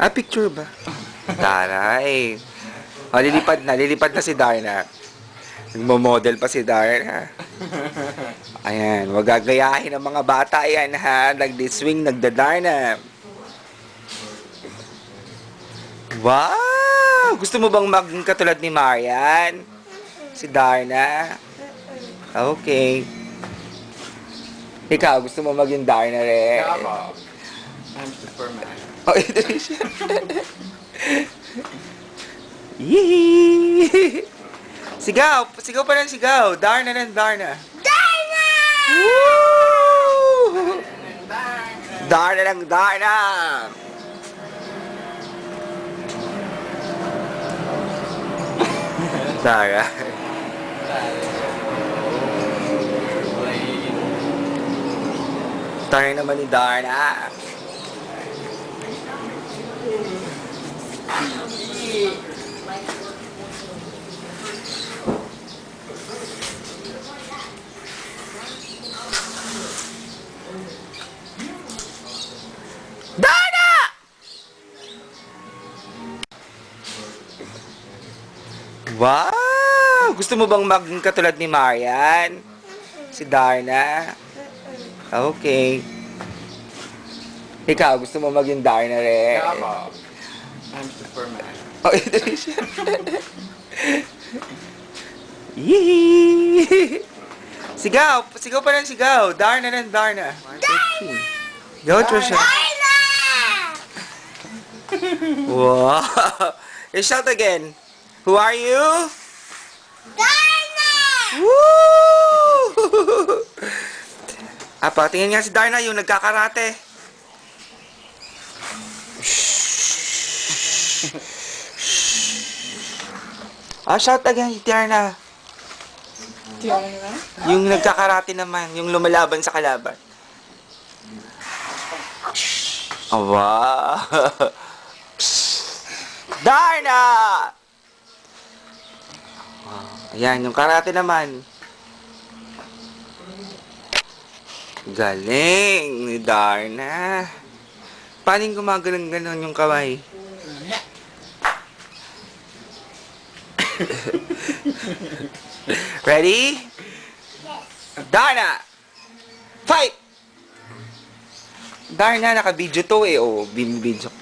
Ah, picture ba? Taray. Oh, lilipad na si Darna. Nagmo-model pa si Darna. Ayan, wag gagayahin ng mga bata yan ha. Nagdi-swing, nagda-Darna. Wow! Gusto mo bang maging katulad ni Marian? Si Darna? Okay. Ikaw, gusto mo maging Darna rin? Ako. I'm Superman. Oh, ito rin siya. Yee! Sigaw! Sigaw pa ng sigaw! Darna ng Darna! Darna! Woo! Darna ng Darna! Dara. Darna naman ni Darna. Darna! Wow! Gusto mo bang maging katulad ni Marian? Si Darna? Okay. Ikaw, gusto mo maging Darna rin? Ako. I'm Superman. Oh, ito rin siya. Yee! Sigaw! Sigaw pa ng sigaw! Darna ng Darna! Darna! Go, Trisha! Darna! Wow! Hey, shout again! Who are you? Darna! Woo! Apa, tingin nga si Darna yung nagkakarate. Ah, shout again, Darna. Yung nagkakarate naman, yung lumalaban sa kalaban. Oh, wow! Darna! Ayan, yung karate naman. Galing ni Darna. Paano yung gumaganon-ganon yung kamay? Ready? Darna! Fight! Darna, naka-video to eh. Oh, binibidyo.